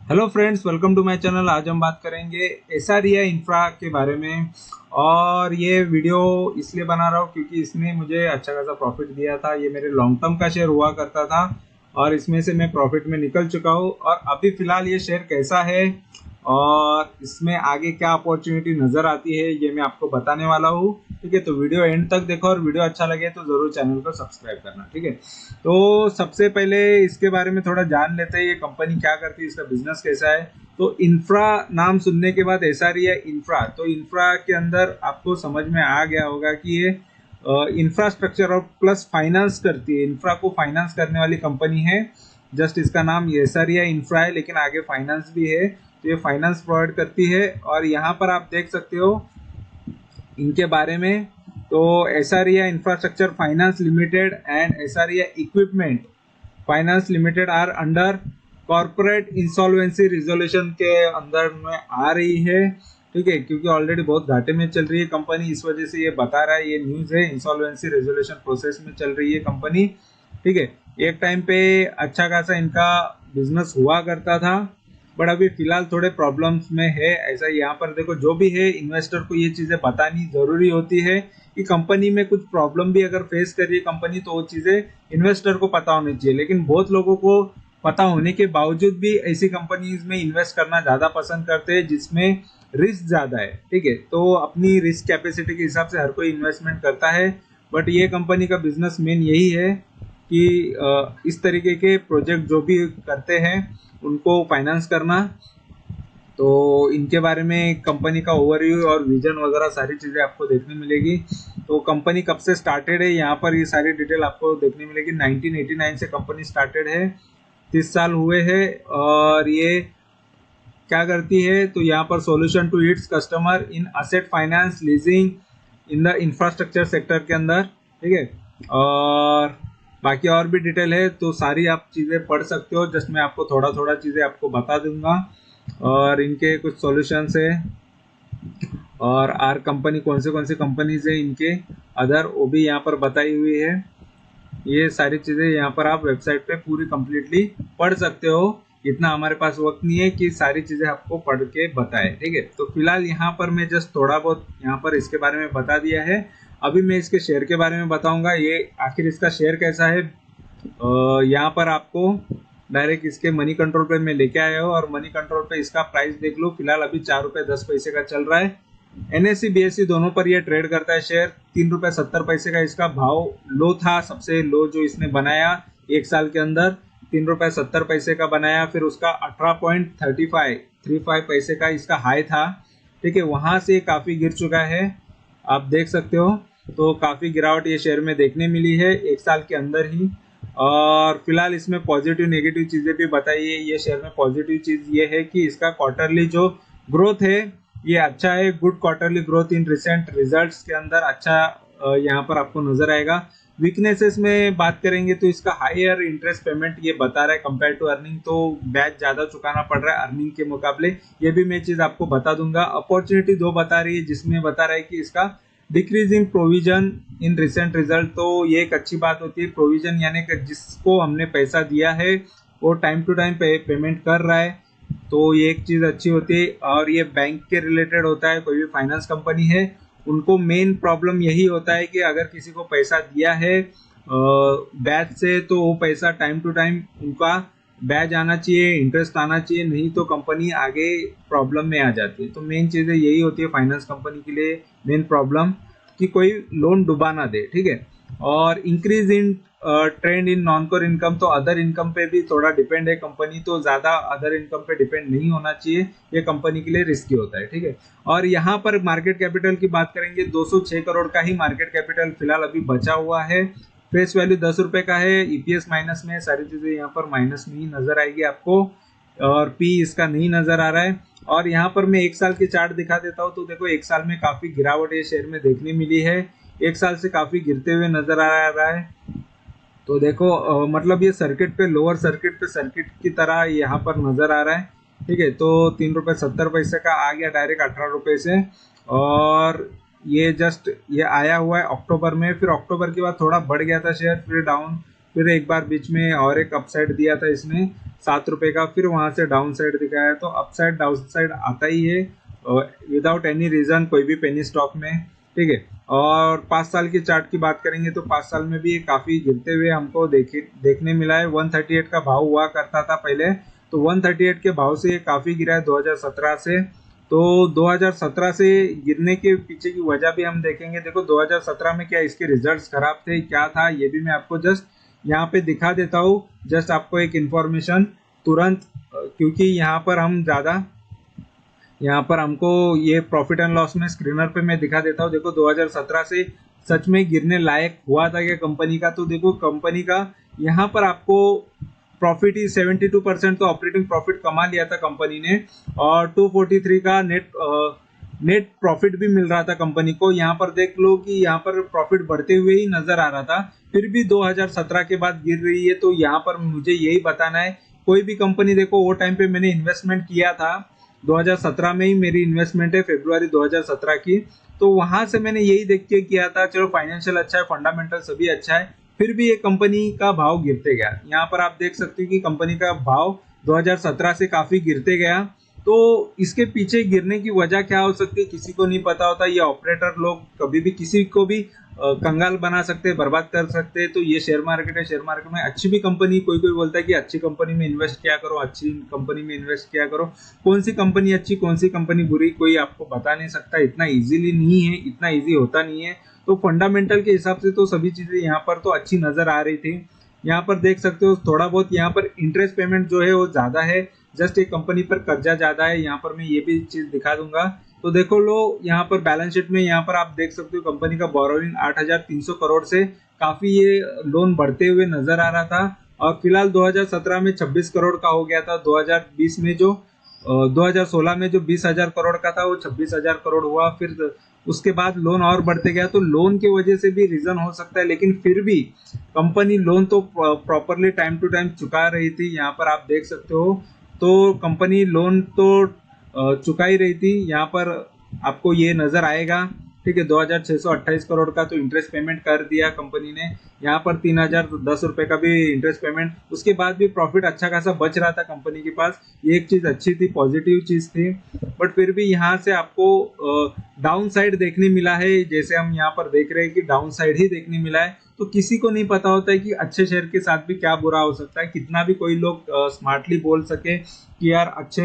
Hello friends, welcome to my channel. आज हम बात करेंगे एसआरिया इंफ्रा के बारे में। और ये वीडियो इसलिए बना रहा हूँ क्योंकि इसने मुझे अच्छा खासा प्रॉफिट दिया था। ये मेरे लॉन्ग टर्म का शेयर हुआ करता था और इसमें से मैं प्रॉफिट में निकल चुका हूँ। और अभी फिलहाल ये शेयर कैसा है और इसमें आगे क्या अपॉर्चुनिटी नजर आती है ये मैं आपको बताने वाला हूँ। ठीक है, तो वीडियो एंड तक देखो और वीडियो अच्छा लगे तो जरूर चैनल को सब्सक्राइब करना। ठीक है, तो सबसे पहले इसके बारे में थोड़ा जान लेते हैं, ये कंपनी क्या करती है, इसका बिजनेस कैसा है। तो इंफ्रा नाम सुनने के बाद एसआरिया इंफ्रा, तो इंफ्रा के अंदर आपको समझ में आ गया होगा कि ये इंफ्रास्ट्रक्चर और प्लस फाइनेंस करती है। इंफ्रा को फाइनेंस करने वाली कंपनी है। जस्ट इसका नाम एसआरिया इंफ्रा है, लेकिन आगे फाइनेंस भी है। तो ये फाइनेंस प्रोवाइड करती है। और यहाँ पर आप देख सकते हो इनके बारे में। तो SREI infrastructure finance limited and SREI equipment finance limited are under corporate insolvency resolution के अंदर में आ रही है। ठीक है, क्योंकि ऑलरेडी बहुत घाटे में चल रही है कंपनी, इस वजह से ये बता रहा है, ये न्यूज है। इंसॉल्वेंसी रेजोल्यूशन प्रोसेस में चल रही है कंपनी। ठीक है, एक टाइम पे अच्छा खासा इनका बिजनेस हुआ करता था, बट अभी फिलहाल थोड़े प्रॉब्लम्स में है। ऐसा यहाँ पर देखो, जो भी है इन्वेस्टर को ये चीजें बतानी जरूरी होती है कि कंपनी में कुछ प्रॉब्लम भी अगर फेस कर रही है कंपनी, तो वो चीजें इन्वेस्टर को पता होनी चाहिए। लेकिन बहुत लोगों को पता होने के बावजूद भी ऐसी कंपनीज में इन्वेस्ट करना ज्यादा पसंद करते हैं जिसमें रिस्क ज्यादा है। ठीक है, तो अपनी रिस्क कैपेसिटी के हिसाब से हर कोई इन्वेस्टमेंट करता है। बट ये कंपनी का बिजनेस मेन यही है कि इस तरीके के प्रोजेक्ट जो भी करते हैं उनको फाइनेंस करना। तो इनके बारे में कंपनी का ओवरव्यू और विजन वगैरह सारी चीज़ें आपको देखने मिलेगी। तो कंपनी कब से स्टार्टेड है, यहाँ पर ये सारी डिटेल आपको देखने मिलेगी। 1989 से कंपनी स्टार्टेड है, 30 साल हुए हैं। और ये क्या करती है, तो यहाँ पर solution to its customer in asset finance leasing in the infrastructure sector के अंदर। ठीक है, और बाकी और भी डिटेल है तो सारी आप चीज़ें पढ़ सकते हो। जस्ट मैं आपको थोड़ा थोड़ा चीज़ें आपको बता दूंगा। और इनके कुछ सॉल्यूशंस है और आर कंपनी कौन सी कंपनीज है इनके अदर, वो भी यहाँ पर बताई हुई है। ये सारी चीज़ें यहाँ पर आप वेबसाइट पे पूरी कंप्लीटली पढ़ सकते हो। इतना हमारे पास वक्त नहीं है कि सारी चीज़ें आपको पढ़ के बताए। ठीक है, तो फिलहाल यहाँ पर मैं जस्ट थोड़ा बहुत यहाँ पर इसके बारे में बता दिया है। अभी मैं इसके शेयर के बारे में बताऊंगा, ये आखिर इसका शेयर कैसा है। यहाँ पर आपको डायरेक्ट इसके मनी कंट्रोल पे मैं लेके आया हूँ और मनी कंट्रोल पे इसका प्राइस देख लो। फिलहाल अभी 4 रुपये 10 पैसे का चल रहा है। एनएससी बीएससी दोनों पर ये ट्रेड करता है शेयर। 3 रुपये 70 पैसे का इसका भाव लो था, सबसे लो जो इसने बनाया एक साल के अंदर 3 रुपये 70 पैसे का बनाया। फिर उसका 18.35 पैसे का इसका हाई था। ठीक है, वहां से काफी गिर चुका है, आप देख सकते हो। तो काफी गिरावट ये शेयर में देखने मिली है एक साल के अंदर ही। और फिलहाल इसमें पॉजिटिव नेगेटिव चीजें भी बताई है। ये शेयर में पॉजिटिव चीज ये है कि इसका क्वार्टरली जो ग्रोथ है ये अच्छा है। Good quarterly growth in recent results के अंदर अच्छा यहाँ पर आपको नजर आएगा। वीकनेसेस में बात करेंगे तो इसका हायर इंटरेस्ट पेमेंट ये बता रहा है कंपेयर टू अर्निंग, तो ब्याज ज्यादा चुकाना पड़ रहा है अर्निंग के मुकाबले। ये भी मैं चीज आपको बता दूंगा। अपॉर्चुनिटी दो बता रही है, जिसमें बता रहा है कि इसका decrease in provision in recent result. तो ये एक अच्छी बात होती है। प्रोविजन यानी कि जिसको हमने पैसा दिया है वो टाइम टू टाइम पेमेंट कर रहा है, तो ये एक चीज अच्छी होती है। और ये बैंक के रिलेटेड होता है, कोई भी फाइनेंस कंपनी है उनको मेन प्रॉब्लम यही होता है कि अगर किसी को पैसा दिया है ब्याज से, तो वो पैसा टाइम टू टाइम उनका ब्याज आना चाहिए, इंटरेस्ट आना चाहिए, नहीं तो कंपनी आगे प्रॉब्लम में आ जाती है। तो मेन चीज़ें यही होती है फाइनेंस कंपनी के लिए मेन प्रॉब्लम, कि कोई लोन डुबा ना दे। ठीक है, और increase in trend in non core income, तो अदर इनकम पे भी थोड़ा डिपेंड है कंपनी, तो ज्यादा अदर इनकम पे डिपेंड नहीं होना चाहिए, ये कंपनी के लिए रिस्की होता है। ठीक है, और यहाँ पर मार्केट कैपिटल की बात करेंगे, 206 करोड़ का ही मार्केट कैपिटल फिलहाल अभी बचा हुआ है। फेस वैल्यू 10 रुपए का है। ईपीएस माइनस में, सारी चीजें यहाँ पर माइनस में ही नजर आएगी आपको। और पी इसका नहीं नजर आ रहा है। और यहाँ पर मैं एक साल के चार्ट दिखा देता हूँ, तो देखो एक साल में काफी गिरावट ये शेयर में देखने मिली है। एक साल से काफी गिरते हुए नजर आ रहा है। तो देखो मतलब ये सर्किट पे, लोअर सर्किट पे सर्किट की तरह यहाँ पर नजर आ रहा है। ठीक है, तो 3 रुपये 70 पैसे का आ गया डायरेक्ट 18 रुपए से। और ये जस्ट ये आया हुआ है अक्टूबर में, फिर अक्टूबर के बाद थोड़ा बढ़ गया था शेयर, फिर डाउन, फिर एक बार बीच में और एक अपसाइड दिया था इसने। ₹7 का, फिर वहां से डाउन साइड दिखाया, तो अप साइड डाउन साइड आता ही है विदाउट एनी रीजन कोई भी पेनी स्टॉक में, ठीक है। और 5 साल की चार्ट की बात करेंगे तो 5 साल में भी ये काफी गिरते हुए हमको देखने मिला है। 138 का भाव हुआ करता था पहले, तो 138 के भाव से ये काफी गिरा है 2017 से। तो 2017 से गिरने के पीछे की वजह भी हम देखेंगे। देखो 2017 में क्या इसके रिजल्ट्स खराब थे, क्या था, ये भी मैं आपको जस्ट यहाँ पे दिखा देता हूँ, जस्ट आपको एक इंफॉर्मेशन तुरंत, क्योंकि यहाँ पर हम ज्यादा, यहाँ पर हमको ये प्रॉफिट एंड लॉस में स्क्रीनर पे मैं दिखा देता हूँ। देखो 2017 से सच में गिरने लायक हुआ था क्या कंपनी का, तो देखो कंपनी का यहाँ पर आपको प्रॉफिट ही 72% तो ऑपरेटिंग प्रॉफिट कमा लिया था कंपनी ने, और 243 का नेट प्रॉफिट भी मिल रहा था कंपनी को। यहाँ पर देख लो कि यहाँ पर प्रॉफिट बढ़ते हुए ही नजर आ रहा था, फिर भी 2017 के बाद गिर रही है। तो यहाँ पर मुझे यही बताना है, कोई भी कंपनी देखो, वो टाइम पे मैंने इन्वेस्टमेंट किया था 2017 में ही, मेरी इन्वेस्टमेंट है फरवरी 2017 की, तो वहां से मैंने यही देख के किया था, चलो फाइनेंशियल अच्छा है, फंडामेंटल सभी अच्छा है, फिर भी ये कंपनी का भाव गिरते गया। यहाँ पर आप देख सकते हो कि कंपनी का भाव 2017 से काफी गिरते गया। तो इसके पीछे गिरने की वजह क्या हो सकती है किसी को नहीं पता होता। ये ऑपरेटर लोग कभी भी किसी को भी कंगाल बना सकते हैं, बर्बाद कर सकते हैं। तो ये शेयर मार्केट है, शेयर मार्केट में अच्छी भी कंपनी, कोई कोई बोलता है कि अच्छी कंपनी में इन्वेस्ट किया करो, अच्छी कंपनी में इन्वेस्ट किया करो। कौन सी कंपनी अच्छी, कौन सी कंपनी बुरी, कोई आपको बता नहीं सकता, इतना इजीली नहीं है, इतना इजी होता नहीं है। तो फंडामेंटल के हिसाब से तो सभी चीजें यहाँ पर तो अच्छी नजर आ रही थी। यहाँ पर देख सकते हो थोड़ा बहुत यहाँ पर इंटरेस्ट पेमेंट जो है वो ज्यादा है, जस्ट एक कंपनी पर कर्जा ज्यादा है। यहाँ पर मैं ये भी चीज दिखा दूंगा। तो देखो लो यहाँ पर बैलेंस शीट में यहाँ पर आप देख सकते हो कंपनी का बोरोइंग 8,300 करोड़ से काफी ये लोन बढ़ते हुए नजर आ रहा था। और फिलहाल 2017 में 26 करोड़ का हो गया था, 2020 में जो 2016 में जो 20,000 करोड़ का था वो 26,000 करोड़ हुआ। फिर उसके बाद लोन और बढ़ते गया, तो लोन की वजह से भी रीजन हो सकता है, लेकिन फिर भी कंपनी लोन तो प्रॉपरली टाइम टू टाइम चुका रही थी। यहाँ पर आप देख सकते हो, तो कंपनी लोन तो चुका ही रही थी, यहाँ पर आपको ये नजर आएगा, ठीक है। 2,628 करोड़ का तो इंटरेस्ट पेमेंट कर दिया कंपनी ने, यहाँ पर 3,010 रुपए का भी इंटरेस्ट पेमेंट, उसके बाद भी प्रॉफिट अच्छा खासा बच रहा था कंपनी के पास। ये एक चीज अच्छी थी, पॉजिटिव चीज थी। बट फिर भी यहाँ से आपको डाउन साइड देखने मिला है, जैसे हम यहाँ पर देख रहे हैं कि डाउन साइड ही देखने मिला है। तो किसी को नहीं पता होता है कि अच्छे शेयर के साथ भी क्या बुरा हो सकता है। कितना भी कोई लोग स्मार्टली बोल सके कि यार अच्छे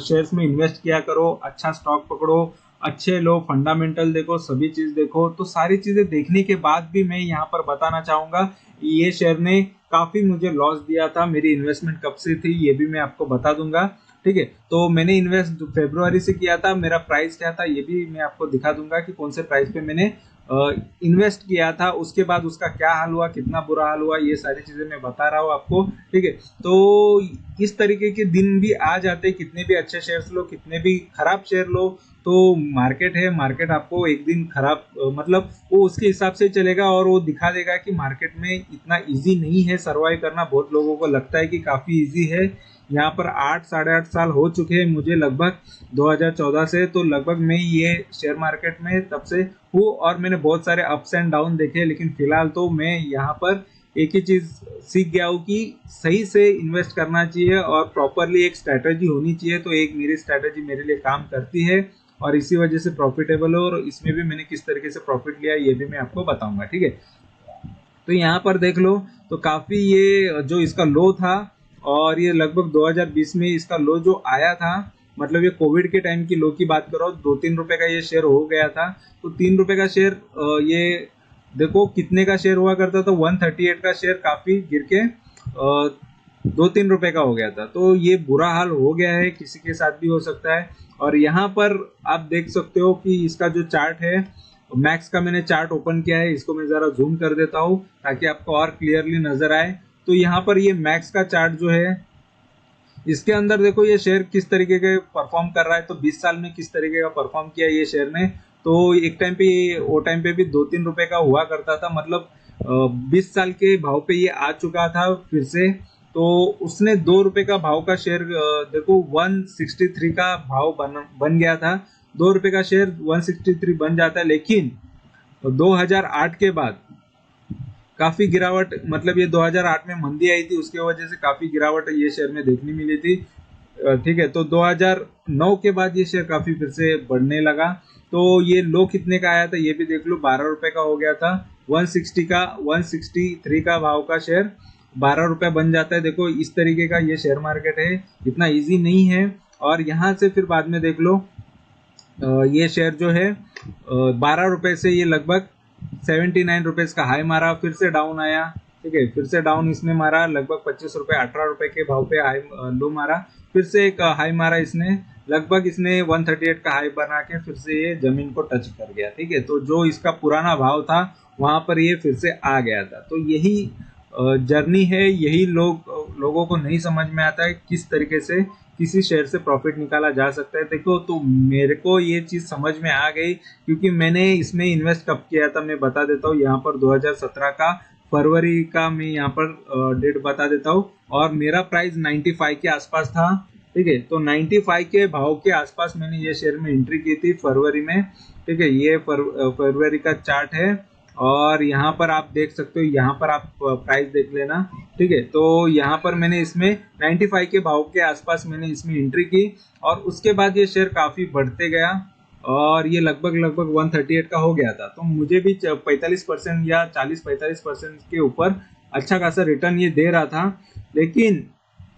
शेयर्स में इन्वेस्ट किया करो, अच्छा स्टॉक पकड़ो, अच्छे लो, फंडामेंटल देखो, सभी चीज देखो, तो सारी चीजें देखने के बाद भी मैं यहाँ पर बताना चाहूंगा ये शेयर ने काफी मुझे लॉस दिया था। मेरी इन्वेस्टमेंट कब से थी ये भी मैं आपको बता दूंगा, ठीक है। तो मैंने इन्वेस्ट फरवरी से किया था, मेरा प्राइस क्या था ये भी मैं आपको दिखा दूंगा कि कौन से प्राइस पे मैंने इन्वेस्ट किया था, उसके बाद उसका क्या हाल हुआ, कितना बुरा हाल हुआ, ये सारी चीजें मैं बता रहा हूँ आपको, ठीक है। तो इस तरीके के दिन भी आ जाते, कितने भी अच्छे शेयर्स लो, कितने भी खराब शेयर लो, तो मार्केट है, मार्केट आपको एक दिन खराब मतलब वो उसके हिसाब से चलेगा और वो दिखा देगा कि मार्केट में इतना इजी नहीं है सरवाइव करना। बहुत लोगों को लगता है कि काफी इजी है। यहाँ पर 8 साढ़े 8 साल हो चुके हैं मुझे लगभग 2014 से, तो लगभग मैं ये शेयर मार्केट में तब से हूँ और मैंने बहुत सारे अप्स एंड डाउन देखे। लेकिन फिलहाल तो मैं यहाँ पर एक ही चीज सीख गया हूँ कि सही से इन्वेस्ट करना चाहिए और प्रॉपरली एक स्ट्रैटेजी होनी चाहिए। तो एक मेरी स्ट्रैटेजी मेरे लिए काम करती है और इसी वजह से प्रॉफिटेबल हो, और इसमें भी मैंने किस तरीके से प्रॉफिट लिया ये भी मैं आपको बताऊंगा, ठीक है। तो यहाँ पर देख लो, तो काफी ये जो इसका लो था, और ये लगभग 2020 में इसका लो जो आया था, मतलब ये कोविड के टाइम की लो की बात करो, 2-3 रुपए का ये शेयर हो गया था। तो 3 रुपए का शेयर ये देखो कितने का शेयर हुआ करता था, 138 का शेयर काफी गिर के 2-3 रुपए का हो गया था। तो ये बुरा हाल हो गया है, किसी के साथ भी हो सकता है। और यहाँ पर आप देख सकते हो कि इसका जो चार्ट है, मैक्स का मैंने चार्ट ओपन किया है, इसको मैं जरा जूम कर देता हूँ ताकि आपको और क्लियरली नजर आए। तो यहाँ पर ये मैक्स का चार्ट जो है, इसके अंदर देखो ये शेयर किस तरीके के परफॉर्म कर रहा है। तो 20 साल में किस तरीके का परफॉर्म किया ये शेयर ने। तो एक टाइम पे वो टाइम पे भी 2-3 रुपए का हुआ करता था, मतलब 20 साल के भाव पे ये आ चुका था फिर से। तो उसने 2 रुपए का भाव का शेयर देखो 163 का भाव बन गया था। 2 रुपए का शेयर 163 बन जाता है, लेकिन 2008 के बाद काफी गिरावट, मतलब ये 2008 में मंदी आई थी, उसके वजह से काफी गिरावट ये शेयर में देखने मिली थी। ठीक है, तो 2009 के बाद ये शेयर काफी फिर से बढ़ने लगा। तो ये लो कितने का आया था ये भी देख लो, 12 रुपए का हो गया था। 160 का 163 का भाव का शेयर 12 रुपए बन जाता है। देखो इस तरीके का ये शेयर मार्केट है, इतना इजी नहीं है। और यहाँ से फिर बाद में देख लो ये शेयर जो है 12 रुपए से ये लगभग 79 रुपीज का हाई मारा, फिर से डाउन आया। ठीक है, फिर से डाउन इसने मारा, लगभग 25 रुपए 18 रुपए के भाव पे हाई लो मारा, फिर से एक हाई मारा इसने, लगभग इसने 138 का हाई बना के फिर से ये जमीन को टच कर गया। ठीक है, तो जो इसका पुराना भाव था वहां पर ये फिर से आ गया था। तो यही जर्नी है, यही लोगों को नहीं समझ में आता है किस तरीके से किसी शेयर से प्रॉफिट निकाला जा सकता है। देखो तो मेरे को ये चीज समझ में आ गई, क्योंकि मैंने इसमें इन्वेस्ट कब किया था मैं बता देता हूँ। यहाँ पर 2017 का फरवरी का मैं यहाँ पर डेट बता देता हूँ, और मेरा प्राइस 95 के आसपास था। ठीक है, तो 95 के भाव के आसपास मैंने ये शेयर में एंट्री की थी फरवरी में। ठीक है, ये फरवरी का चार्ट है, और यहाँ पर आप देख सकते हो, यहाँ पर आप प्राइस देख लेना। ठीक है, तो यहाँ पर मैंने इसमें 95 के भाव के आसपास मैंने इसमें एंट्री की, और उसके बाद ये शेयर काफी बढ़ते गया, और ये लगभग 138 का हो गया था। तो मुझे भी 45% या 40-45% के ऊपर अच्छा खासा रिटर्न ये दे रहा था। लेकिन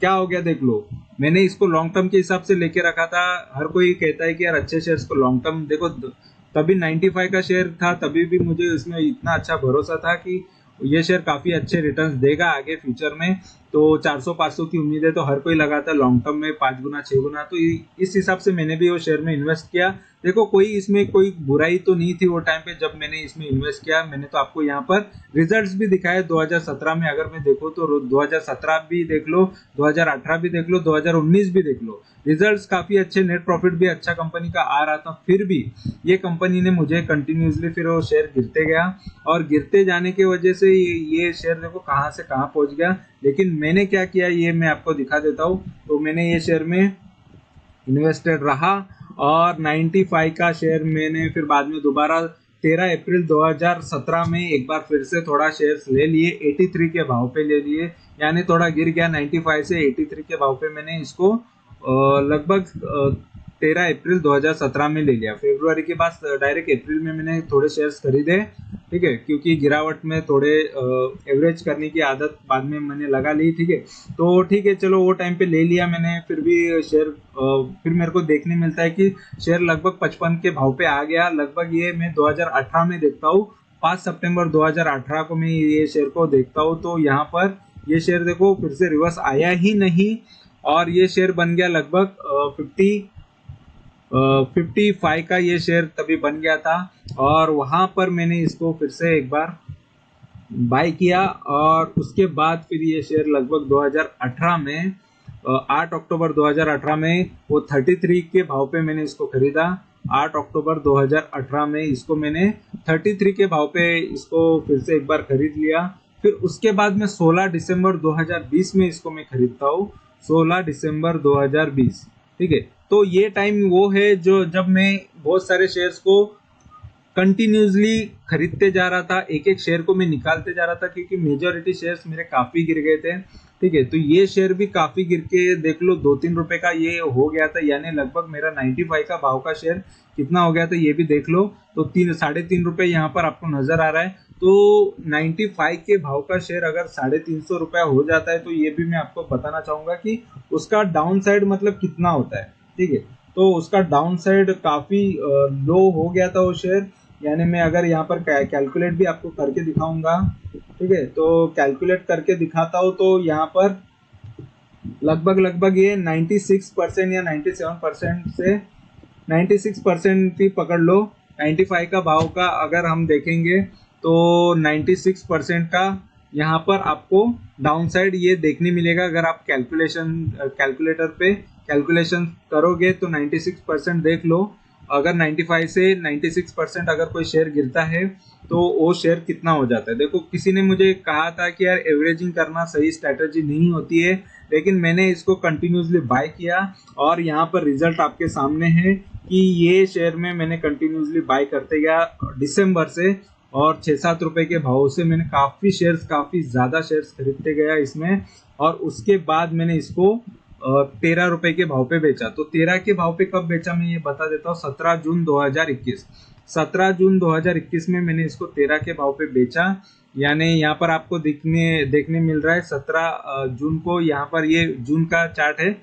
क्या हो गया देख लो, मैंने इसको लॉन्ग टर्म के हिसाब से लेके रखा था। हर कोई कहता है कि यार अच्छे शेयर्स को लॉन्ग टर्म देखो, तभी 95 का शेयर था, तभी भी मुझे इसमें इतना अच्छा भरोसा था कि ये शेयर काफी अच्छे रिटर्न्स देगा आगे फ्यूचर में। तो 400-500 की उम्मीद है, तो हर कोई लगाता है लॉन्ग टर्म में 5 गुना 6 गुना। तो इस हिसाब से मैंने भी वो शेयर में इन्वेस्ट किया। देखो कोई इसमें कोई बुराई तो नहीं थी वो टाइम पे जब मैंने इसमें इन्वेस्ट किया। मैंने तो आपको यहाँ पर रिजल्ट्स भी दिखाए 2017 में, अगर मैं देखो तो 2017 भी देख लो, 2018 भी देख लो, 2019 भी देख लो, रिजल्ट्स काफी अच्छे, नेट प्रॉफिट भी अच्छा कंपनी का आ रहा था। फिर भी ये कंपनी ने मुझे कंटिन्यूसली फिर वो शेयर गिरते गया, और गिरते जाने की वजह से ये शेयर देखो कहाँ से कहाँ पहुंच गया। लेकिन मैंने क्या किया ये मैं आपको दिखा देता हूँ। तो मैंने ये शेयर में इन्वेस्टेड रहा, और 95 का शेयर मैंने फिर बाद में दोबारा 13 अप्रैल 2017 में एक बार फिर से थोड़ा शेयर्स ले लिए, 83 के भाव पे ले लिए, यानी थोड़ा गिर गया 95 से 83 के भाव पे मैंने इसको लगभग 13 अप्रैल 2017 में ले लिया। फरवरी के बाद डायरेक्ट अप्रैल में मैंने थोड़े शेयर्स खरीदे। ठीक है, क्योंकि गिरावट में थोड़े एवरेज करने की आदत बाद में मैंने लगा ली। ठीक है, तो ठीक है चलो वो टाइम पे ले लिया मैंने। फिर भी शेयर फिर मेरे को देखने मिलता है कि शेयर लगभग 55 के भाव पे आ गया। लगभग ये मैं 2018 में देखता हूँ, 5 सितंबर 2018 को मैं ये शेयर को देखता हूँ। तो यहाँ पर ये शेयर देखो फिर से रिवर्स आया ही नहीं, और ये शेयर बन गया लगभग 55 का ये शेयर तभी बन गया था। और वहां पर मैंने इसको फिर से एक बार बाय किया, और उसके बाद फिर ये शेयर लगभग 2018 में 8 अक्टूबर 2018 में वो 33 के भाव पे मैंने इसको खरीदा। 8 अक्टूबर 2018 में इसको मैंने 33 के भाव पे इसको फिर से एक बार खरीद लिया। फिर उसके बाद में 16 दिसंबर 2020 में इसको मैं खरीदता हूँ, 16 दिसंबर 2020। ठीक है, तो ये टाइम वो है जो जब मैं बहुत सारे शेयर्स को कंटिन्यूसली खरीदते जा रहा था, एक एक शेयर को मैं निकालते जा रहा था, क्योंकि मेजोरिटी शेयर्स मेरे काफी गिर गए थे। ठीक है, तो ये शेयर भी काफी गिर के देख लो 2-3 रुपए का ये हो गया था, यानी लगभग मेरा 95 का भाव का शेयर कितना हो गया था ये भी देख लो। तो 3-3.5 रुपए यहाँ पर आपको नजर आ रहा है। तो 95 के भाव का शेयर अगर 350 रुपया हो जाता है, तो ये भी मैं आपको बताना चाहूंगा कि उसका डाउन साइड मतलब कितना होता है। ठीक है, तो उसका डाउन साइड काफी लो हो गया था वो शेयर। यानी मैं अगर यहाँ पर कैलकुलेट भी आपको करके दिखाऊंगा। ठीक है, तो कैलकुलेट करके दिखाता हूँ, तो यहाँ पर लगभग ये 96% या 97% से 96% ही पकड़ लो। 95 का भाव का अगर हम देखेंगे तो 96% का यहाँ पर आपको डाउन साइड ये देखने मिलेगा। अगर आप कैलकुलेटर पे कैलकुलेशन करोगे तो 96% देख लो। अगर 95 से 96% अगर कोई शेयर गिरता है तो वो शेयर कितना हो जाता है। देखो किसी ने मुझे कहा था कि यार एवरेजिंग करना सही स्ट्रैटेजी नहीं होती है, लेकिन मैंने इसको कंटिन्यूसली बाय किया, और यहाँ पर रिजल्ट आपके सामने है कि ये शेयर में मैंने कंटिन्यूसली बाय करते गया दिसंबर से, और 6-7 रुपए के भाव से मैंने काफ़ी ज़्यादा शेयर्स खरीदते गया इसमें। और उसके बाद मैंने इसको 13 रुपए के भाव पे बेचा। तो 13 के भाव पे कब बेचा मैं ये बता देता हूँ, 17 जून 2021 में मैंने इसको 13 के भाव पे बेचा। यानी यहाँ पर आपको देखने मिल रहा है 17 जून को, यहाँ पर ये जून का चार्ट है,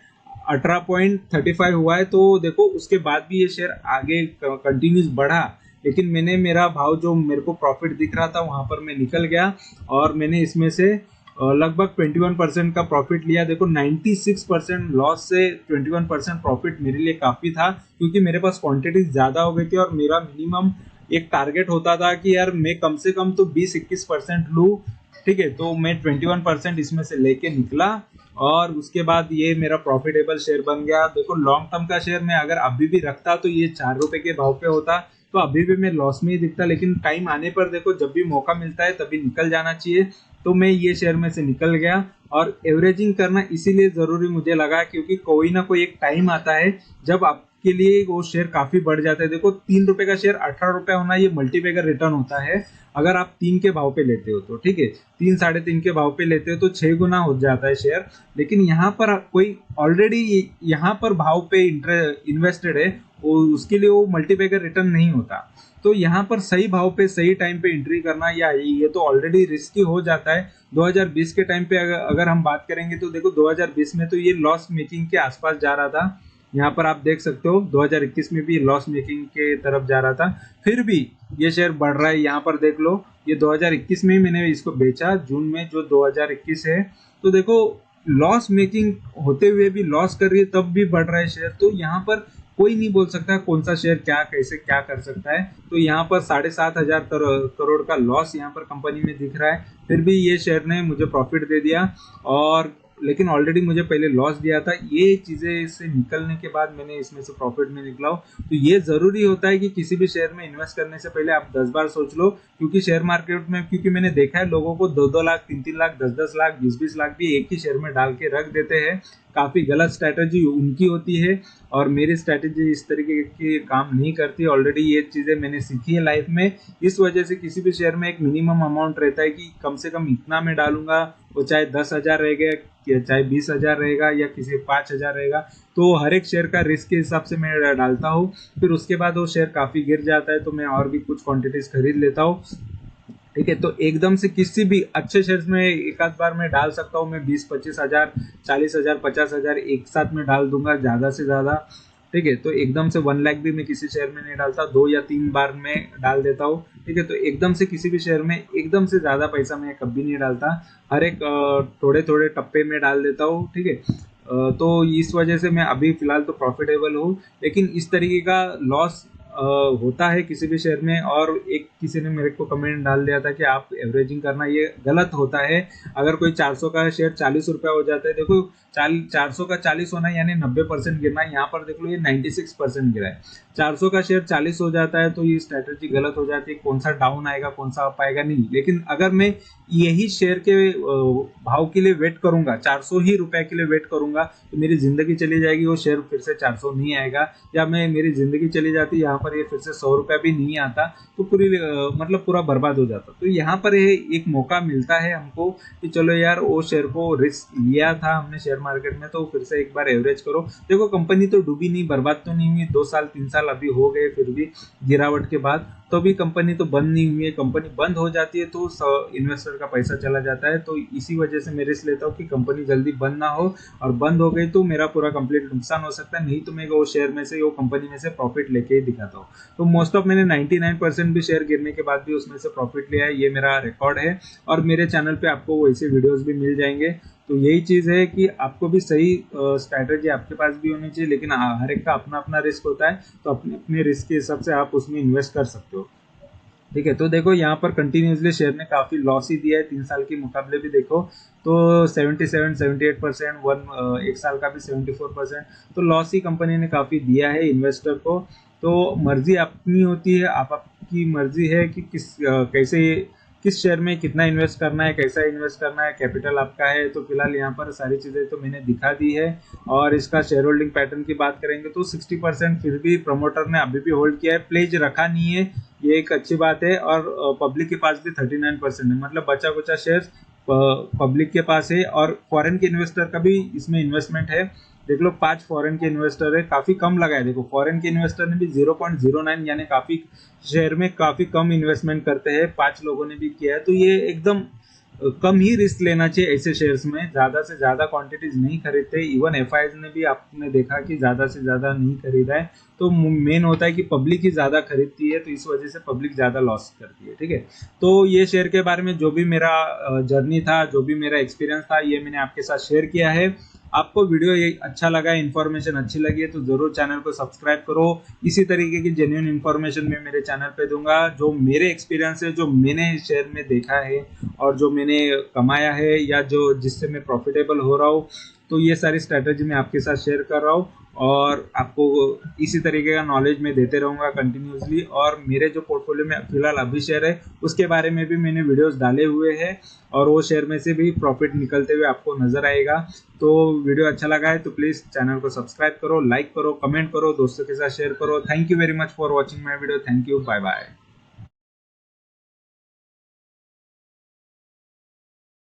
18.35 हुआ है। तो देखो उसके बाद भी ये शेयर आगे कंटिन्यूस बढ़ा, लेकिन मैंने मेरा भाव जो मेरे को प्रॉफिट दिख रहा था वहां पर मैं निकल गया और मैंने इसमें से लगभग 21% का प्रॉफिट लिया। देखो 96% लॉस से 21% प्रॉफिट मेरे लिए काफी था, क्योंकि मेरे पास क्वांटिटी ज्यादा हो गई थी और मेरा मिनिमम एक टारगेट होता था कि यार मैं कम से कम तो 20-21% लूँ। ठीक है, तो मैं 21% इसमें से लेके निकला और उसके बाद ये मेरा प्रॉफिटेबल शेयर बन गया। देखो लॉन्ग टर्म का शेयर मैं अगर अभी भी रखता तो ये 4 रुपए के भाव पे होता, तो अभी भी मैं लॉस में ही दिखता। लेकिन टाइम आने पर देखो जब भी मौका मिलता है तभी निकल जाना चाहिए। तो मैं ये शेयर में से निकल गया और एवरेजिंग करना इसीलिए जरूरी मुझे लगा, क्योंकि कोई ना कोई एक टाइम आता है जब आपके लिए वो शेयर काफी बढ़ जाता है। देखो 3 रुपए का शेयर 18 रुपए होना ये मल्टीबैगर रिटर्न होता है अगर आप 3 के भाव पे लेते हो तो। ठीक है, 3-3.5 के भाव पे लेते हो तो 6 गुना हो जाता है शेयर। लेकिन यहाँ पर कोई ऑलरेडी यहाँ पर भाव पे इन्वेस्टेड है, उसके लिए वो मल्टीबैगर रिटर्न नहीं होता। तो यहाँ पर सही भाव पे सही टाइम पे एंट्री करना या ये तो ऑलरेडी रिस्की हो जाता है। 2020 के टाइम पे अगर हम बात करेंगे तो देखो 2020 में तो ये लॉस मेकिंग के आसपास जा रहा था। यहाँ पर आप देख सकते हो 2021 में भी लॉस मेकिंग के तरफ जा रहा था, फिर भी ये शेयर बढ़ रहा है। यहाँ पर देख लो ये 2021 में ही मैंने इसको बेचा, जून में जो 2021 है। तो देखो लॉस मेकिंग होते हुए भी लॉस कर रही है तब भी बढ़ रहा है शेयर। तो यहाँ पर कोई नहीं बोल सकता कौन सा शेयर क्या कैसे क्या कर सकता है। तो यहाँ पर 7,500 करोड़ का लॉस यहाँ पर कंपनी में दिख रहा है, फिर भी ये शेयर ने मुझे प्रॉफिट दे दिया। और लेकिन ऑलरेडी मुझे पहले लॉस दिया था, ये चीजें से निकलने के बाद मैंने इसमें से प्रॉफिट में निकला हूं। तो ये जरूरी होता है कि किसी भी शेयर में इन्वेस्ट करने से पहले आप 10 बार सोच लो, क्योंकि शेयर मार्केट में क्योंकि मैंने देखा है लोगों को 2-2 लाख 3-3 लाख 10-10 लाख 20-20 लाख भी एक ही शेयर में डाल के रख देते हैं। काफी गलत स्ट्रैटेजी उनकी होती है और मेरी स्ट्रैटेजी इस तरीके की काम नहीं करती। ऑलरेडी ये चीजें मैंने सीखी है लाइफ में, इस वजह से किसी भी शेयर में एक मिनिमम अमाउंट रहता है कि कम से कम इतना मैं डालूंगा, वो चाहे 10,000 रहेगा चाहे 20,000 रहेगा या किसी 5,000 रहेगा। तो हर एक शेयर का रिस्क के हिसाब से मैं डालता हूँ। फिर उसके बाद वो शेयर काफी गिर जाता है तो मैं और भी कुछ क्वांटिटीज खरीद लेता हूँ। ठीक है, तो एकदम से किसी भी अच्छे शेयर्स में एक आध बार में डाल सकता हूँ मैं 20-25 हजार 40,000 50,000 एक साथ में डाल दूंगा ज्यादा से ज्यादा। ठीक है, तो एकदम से 1 लाख भी मैं किसी शेयर में नहीं डालता, 2 या 3 बार में डाल देता हूँ। ठीक है, तो एकदम से किसी भी शेयर में एकदम से ज्यादा पैसा मैं कभी नहीं डालता, हर एक थोड़े थोड़े टप्पे में डाल देता हूँ। ठीक है, तो इस वजह से मैं अभी फिलहाल तो प्रॉफिटेबल हूँ। लेकिन इस तरीके का लॉस होता है किसी भी शेयर में। और एक किसी ने मेरे को कमेंट डाल दिया था कि आप एवरेजिंग करना ये गलत होता है। अगर कोई 400 का शेयर 40 रुपया हो जाता है, देखो 400 का 40 होना यानी 90% गिरना, यहाँ पर देख लो ये 96% गिरा है। 400 का शेयर 40 हो जाता है तो ये स्ट्रेटेजी गलत हो जाती है, कौन सा डाउन आएगा कौन सा अप आएगा नहीं। लेकिन अगर मैं यही शेयर के भाव के लिए वेट करूंगा, 400 ही रुपए के लिए वेट करूंगा, तो मेरी जिंदगी चली जाएगी, वो शेयर फिर से 400 नहीं आएगा। या मैं मेरी जिंदगी चली जाती यहाँ पर ये फिर से 100 रुपया भी नहीं आता, तो पूरी मतलब पूरा बर्बाद हो जाता। तो यहाँ पर एक मौका मिलता है हमको कि चलो यार वो शेयर को रिस्क लिया था हमने शेयर मार्केट में, तो फिर से एक बार एवरेज करो। देखो कंपनी तो डूबी नहीं, बर्बाद तो नहीं हुई, 2 साल 3 साल अभी हो गए फिर भी गिरावट के बाद, तो भी कंपनी तो बंद नहीं हुई है। कंपनी बंद हो जाती है तो इन्वेस्टर का पैसा चला जाता है। तो इसी वजह से मैं रिस्क लेता हूँ कि कंपनी जल्दी बंद ना हो, और बंद हो गई तो मेरा पूरा कंप्लीट नुकसान हो सकता है। नहीं तो मैं वो शेयर में से वो कंपनी में से प्रॉफिट लेके ही दिखाता हूँ। तो मोस्ट ऑफ मैंने 99% भी शेयर गिरने के बाद भी उसमें से प्रॉफिट लिया है, ये मेरा रिकॉर्ड है। और मेरे चैनल पे आपको वैसे वीडियोस भी मिल जाएंगे। तो यही चीज है कि आपको भी सही स्ट्रैटेजी आपके पास भी होनी चाहिए, लेकिन हर एक का अपना अपना रिस्क होता है, तो अपने अपने रिस्क के हिसाब से आप उसमें इन्वेस्ट कर सकते हो। ठीक है, तो देखो यहाँ पर कंटिन्यूसली शेयर ने काफी लॉस ही दिया है, 3 साल के मुकाबले भी देखो तो 77-78%, एक साल का भी 74%, तो लॉस ही कंपनी ने काफी दिया है इन्वेस्टर को। तो मर्जी अपनी होती है, आपकी मर्जी है कि कैसे किस शेयर में कितना इन्वेस्ट करना है, कैसा इन्वेस्ट करना है, कैपिटल आपका है। तो फिलहाल यहाँ पर सारी चीज़ें तो मैंने दिखा दी है। और इसका शेयर होल्डिंग पैटर्न की बात करेंगे तो 60% फिर भी प्रमोटर ने अभी भी होल्ड किया है, प्लेज रखा नहीं है, ये एक अच्छी बात है। और पब्लिक के पास भी 39% है, मतलब बचा कुचा शेयर पब्लिक के पास है। और फॉरेन के इन्वेस्टर का भी इसमें इन्वेस्टमेंट है, देख लो 5 फॉरेन के इन्वेस्टर है, काफी कम लगा है। देखो फॉरेन के इन्वेस्टर ने भी 0.09 यानी काफी शेयर में काफी कम इन्वेस्टमेंट करते हैं, 5 लोगों ने भी किया है। तो ये एकदम कम ही रिस्क लेना चाहिए ऐसे शेयर्स में, ज्यादा से ज्यादा क्वांटिटीज नहीं खरीदते। इवन एफआईज ने भी आपने देखा कि ज्यादा से ज्यादा नहीं खरीदा है। तो मेन होता है कि पब्लिक ही ज्यादा खरीदती है, तो इस वजह से पब्लिक ज्यादा लॉस करती है, ठीक है। तो ये शेयर के बारे में जो भी मेरा जर्नी था, जो भी मेरा एक्सपीरियंस था, ये मैंने आपके साथ शेयर किया है। आपको वीडियो ये अच्छा लगा, इन्फॉर्मेशन अच्छी लगी है तो जरूर चैनल को सब्सक्राइब करो। इसी तरीके की जेन्युइन इन्फॉर्मेशन मैं मेरे चैनल पे दूंगा, जो मेरे एक्सपीरियंस है, जो मैंने शेयर में देखा है और जो मैंने कमाया है, या जो जिससे मैं प्रॉफिटेबल हो रहा हूँ। तो ये सारी स्ट्रैटेजी मैं आपके साथ शेयर कर रहा हूँ और आपको इसी तरीके का नॉलेज मैं देते रहूँगा कंटिन्यूसली। और मेरे जो पोर्टफोलियो में फिलहाल अभी शेयर है उसके बारे में भी मैंने वीडियोस डाले हुए हैं, और वो शेयर में से भी प्रॉफिट निकलते हुए आपको नजर आएगा। तो वीडियो अच्छा लगा है तो प्लीज़ चैनल को सब्सक्राइब करो, लाइक करो, कमेंट करो, दोस्तों के साथ शेयर करो। Thank you very much for watching my video. Thank you, bye bye.